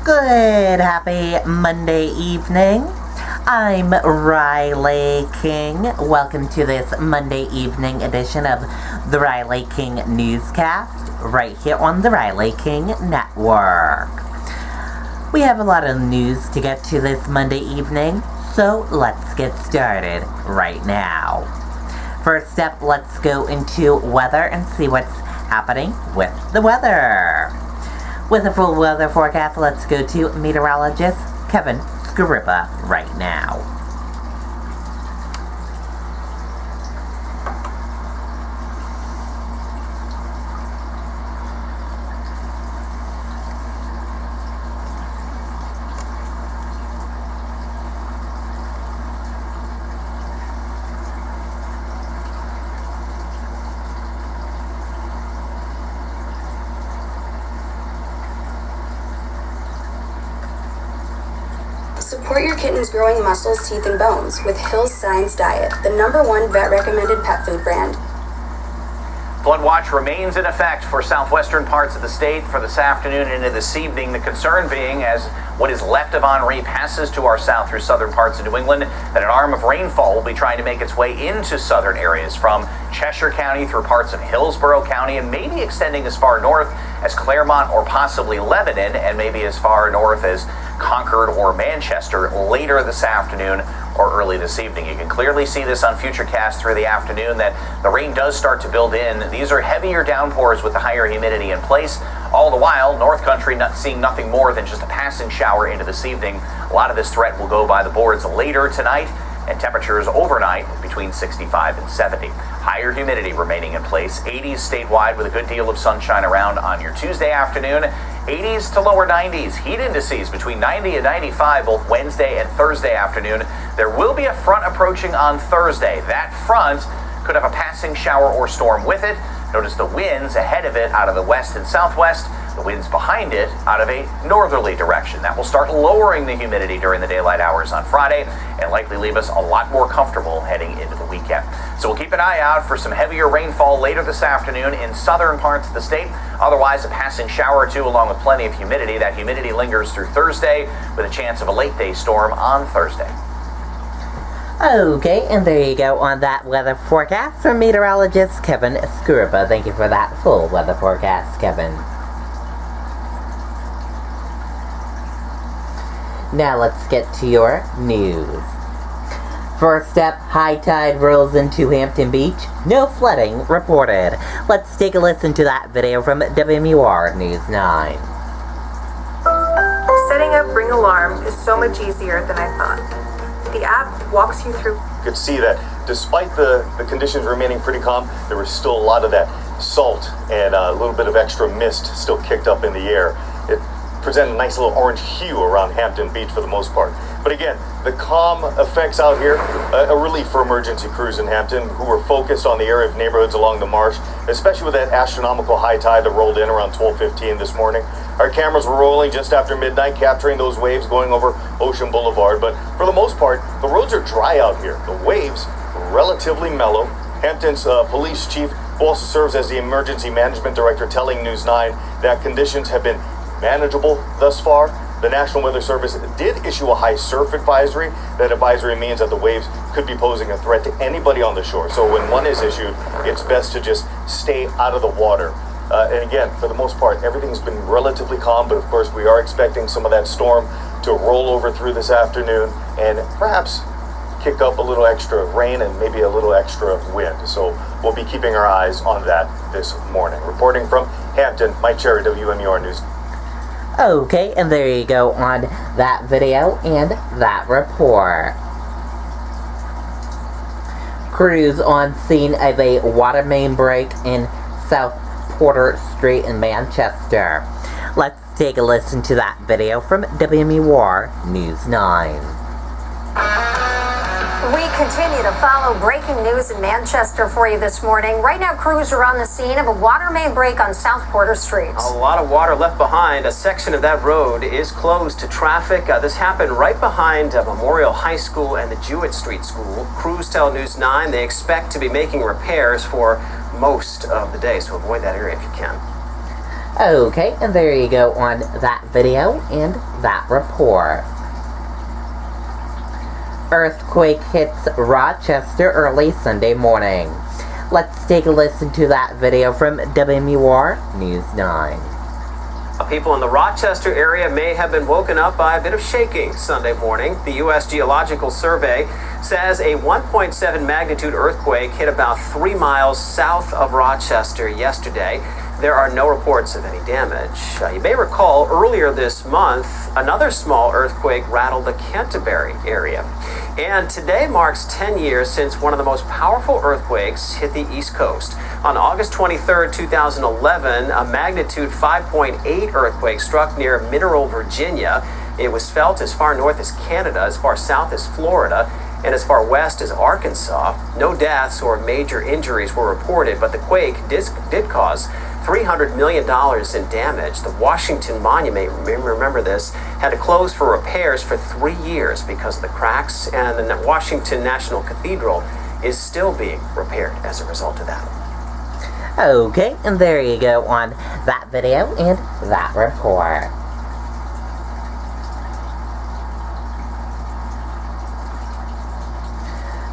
Good, happy Monday evening. I'm Riley King. Welcome to this Monday evening edition of the Riley King Newscast, right here on the Riley King Network. We have a lot of news to get to this Monday evening, so let's get started right now. First up, let's go into weather and see what's happening with the weather. With a full weather forecast, let's go to meteorologist Kevin Scarippa right now. Support your kitten's growing muscles, teeth, and bones with Hill's Science Diet, the #1 vet-recommended pet food brand. Flood watch remains in effect for southwestern parts of the state for this afternoon and into this evening. The concern being, as what is left of Henri passes to our south through southern parts of New England, that an arm of rainfall will be trying to make its way into southern areas from Cheshire County through parts of Hillsborough County and maybe extending as far north as Claremont or possibly Lebanon, and maybe as far north as Concord or Manchester later this afternoon or early this evening. You can clearly see this on Futurecast through the afternoon that the rain does start to build in. These are heavier downpours with the higher humidity in place. All the while, North Country not seeing nothing more than just a passing shower into this evening. A lot of this threat will go by the boards later tonight, and temperatures overnight between 65 and 70. Higher humidity remaining in place. 80s statewide with a good deal of sunshine around on your Tuesday afternoon. 80s to lower 90s. Heat indices between 90 and 95 both Wednesday and Thursday afternoon. There will be a front approaching on Thursday. That front could have a passing shower or storm with it. Notice the winds ahead of it out of the west and southwest. The winds behind it out of a northerly direction. That will start lowering the humidity during the daylight hours on Friday and likely leave us a lot more comfortable heading into the weekend. So we'll keep an eye out for some heavier rainfall later this afternoon in southern parts of the state. Otherwise, a passing shower or two along with plenty of humidity. That humidity lingers through Thursday with a chance of a late day storm on Thursday. Okay, and there you go on that weather forecast from meteorologist Kevin Scarippa. Thank you for that full weather forecast, Kevin. Now let's get to your news. First up, high tide rolls into Hampton Beach. No flooding reported. Let's take a listen to that video from WMUR News 9. Setting up Ring Alarm is so much easier than I thought. The app walks you through. You could see that despite the conditions remaining pretty calm, there was still a lot of that salt and a little bit of extra mist still kicked up in the air. It presented a nice little orange hue around Hampton Beach for the most part. But again, the calm effects out here, a relief for emergency crews in Hampton who were focused on the area of neighborhoods along the marsh, especially with that astronomical high tide that rolled in around 12:15 this morning. Our cameras were rolling just after midnight, capturing those waves going over Ocean Boulevard. But for the most part, the roads are dry out here. The waves relatively mellow. Hampton's police chief, who also serves as the emergency management director, telling News 9 that conditions have been manageable thus far. The National Weather Service did issue a high surf advisory. That advisory means that the waves could be posing a threat to anybody on the shore. So when one is issued, it's best to just stay out of the water. And again, for the most part, everything's been relatively calm, but of course we are expecting some of that storm to roll over through this afternoon and perhaps kick up a little extra rain and maybe a little extra wind. So we'll be keeping our eyes on that this morning. Reporting from Hampton, Mike Cherry, WMUR News. Okay, and there you go on that video and that report. Crews on scene of a water main break in South Porter Street in Manchester. Let's take a listen to that video from WMUR News 9. We continue to follow breaking news in Manchester for you this morning. Right now, crews are on the scene of a water main break on South Porter Street. A lot of water left behind. A section of that road is closed to traffic. This happened right behind Memorial High School and the Jewett Street School. Crews tell News 9 they expect to be making repairs for most of the day, so avoid that area if you can. Okay, and there you go on that video and that report. Earthquake hits Rochester early Sunday morning. Let's take a listen to that video from WMUR News 9. People in the Rochester area may have been woken up by a bit of shaking Sunday morning. The U.S. Geological Survey says a 1.7 magnitude earthquake hit about 3 miles south of Rochester yesterday. There are no reports of any damage. You may recall earlier this month, another small earthquake rattled the Canterbury area. And today marks 10 years since one of the most powerful earthquakes hit the East Coast. On August 23, 2011, a magnitude 5.8 earthquake struck near Mineral, Virginia. It was felt as far north as Canada, as far south as Florida, and as far west as Arkansas. No deaths or major injuries were reported, but the quake did cause $300 million in damage. The Washington Monument, remember this, had to close for repairs for 3 years because of the cracks, and the Washington National Cathedral is still being repaired as a result of that. Okay, and there you go on that video and that report.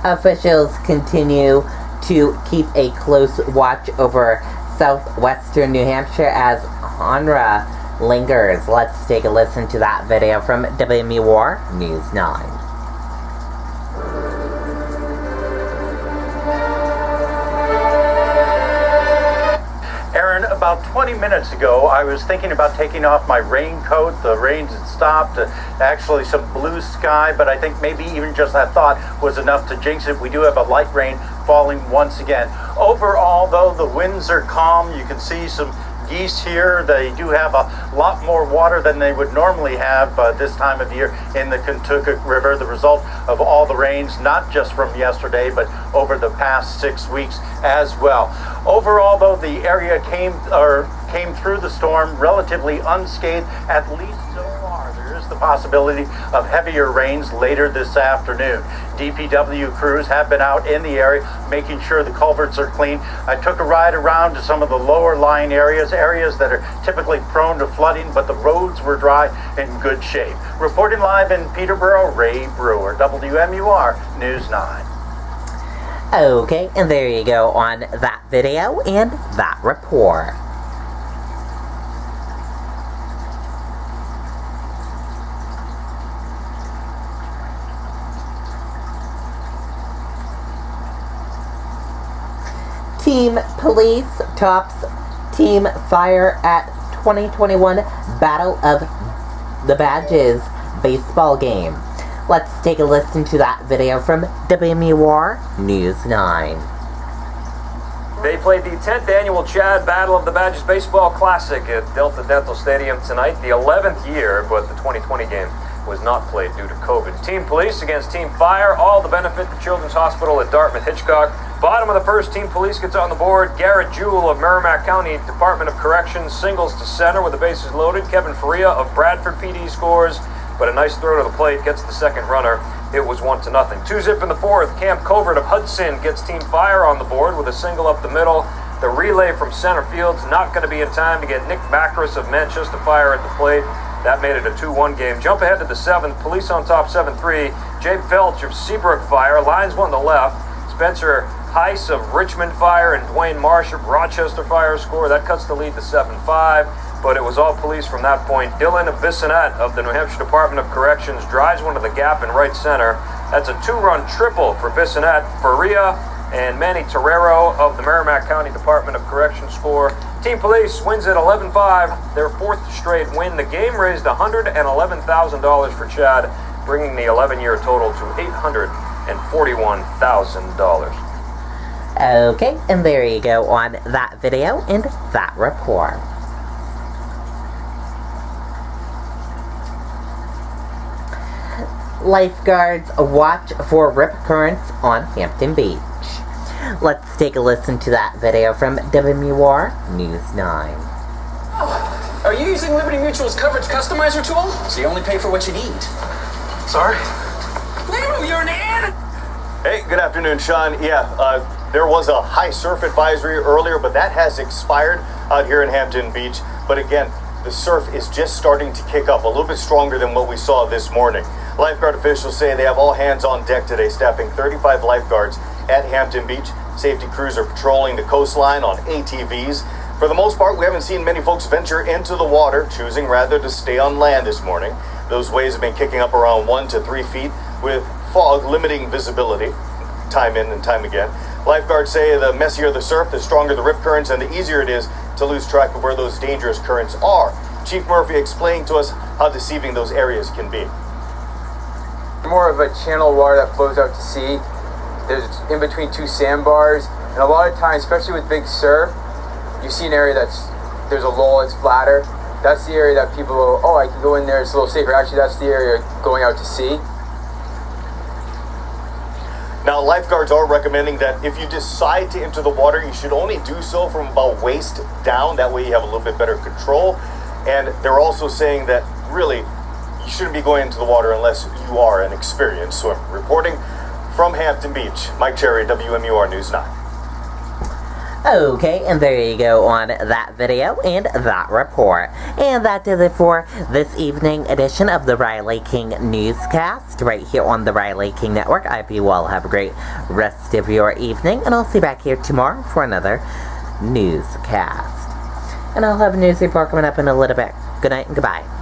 Officials continue to keep a close watch over southwestern New Hampshire as Honra lingers. Let's take a listen to that video from WMUR News 9. About 20 minutes ago, I was thinking about taking off my raincoat. The rain had stopped. Actually, some blue sky, but I think maybe even just that thought was enough to jinx it. We do have a light rain falling once again. Overall, though, the winds are calm. You can see some geese here. They do have a lot more water than they would normally have this time of year in the Kentucky River, the result of all the rains, not just from yesterday, but over the past 6 weeks as well. Overall, though, the area came through the storm relatively unscathed, at least so far. There is the possibility of heavier rains later this afternoon. DPW crews have been out in the area making sure the culverts are clean. I took a ride around to some of the lower lying areas that are typically prone to flooding, but the roads were dry and good shape. Reporting live in Peterborough, Ray Brewer, WMUR News 9. Okay, and there you go on that video and that report. Team Police tops Team Fire at 2021 Battle of the Badges baseball game. Let's take a listen to that video from WMUR News 9. They played the 10th annual Chad Battle of the Badges Baseball Classic at Delta Dental Stadium tonight, the 11th year, but the 2020 game was not played due to COVID. Team Police against Team Fire, all to benefit the Children's Hospital at Dartmouth-Hitchcock. Bottom of the first, Team Police gets on the board. Garrett Jewell of Merrimack County Department of Corrections singles to center with the bases loaded. Kevin Faria of Bradford PD scores, but a nice throw to the plate gets the second runner. It was 1-0. 2-zip in the fourth. Camp Covert of Hudson gets Team Fire on the board with a single up the middle. The relay from center field's not going to be in time to get Nick Backrus of Manchester Fire at the plate. That made it a 2-1 game. Jump ahead to the seventh. Police on top 7-3. Jabe Felch of Seabrook Fire. Lines one to left. Spencer Heiss of Richmond Fire and Dwayne Marsh of Rochester Fire score. That cuts the lead to 7-5. But it was all police from that point. Dylan Bissonette of the New Hampshire Department of Corrections drives one to the gap in right center. That's a 2-run triple for Bissonette. Faria and Manny Terrero of the Merrimack County Department of Corrections score. Team Police wins at 11-5, their fourth straight win. The game raised $111,000 for Chad, bringing the 11-year total to $841,000. Okay, and there you go on that video and that report. Lifeguards watch for rip currents on Hampton Beach. Let's take a listen to that video from WMUR News 9. Oh, are you using Liberty Mutual's coverage customizer tool? So you only pay for what you need. Sorry. You're an animal. Hey, good afternoon, Sean. Yeah, There was a high surf advisory earlier, but that has expired out here in Hampton Beach. But again, the surf is just starting to kick up a little bit stronger than what we saw this morning. Lifeguard officials say they have all hands on deck today, staffing 35 lifeguards at Hampton Beach. Safety crews are patrolling the coastline on ATVs. For the most part, we haven't seen many folks venture into the water, choosing rather to stay on land this morning. Those waves have been kicking up around 1 to 3 feet with fog limiting visibility time in and time again. Lifeguards say the messier the surf, the stronger the rip currents, and the easier it is to lose track of where those dangerous currents are. Chief Murphy explained to us how deceiving those areas can be. More of a channel of water that flows out to sea. There's in between two sandbars, and a lot of times, especially with big surf, you see an area there's a lull, it's flatter. That's the area that people go, oh, I can go in there, it's a little safer. Actually, that's the area going out to sea. Now, lifeguards are recommending that if you decide to enter the water, you should only do so from about waist down. That way you have a little bit better control. And they're also saying that really you shouldn't be going into the water unless you are an experienced swimmer. Reporting from Hampton Beach, Mike Cherry, WMUR News 9. Okay, and there you go on that video and that report. And that does it for this evening edition of the Riley King Newscast right here on the Riley King Network. I hope you all have a great rest of your evening, and I'll see you back here tomorrow for another newscast. And I'll have a news report coming up in a little bit. Good night and goodbye.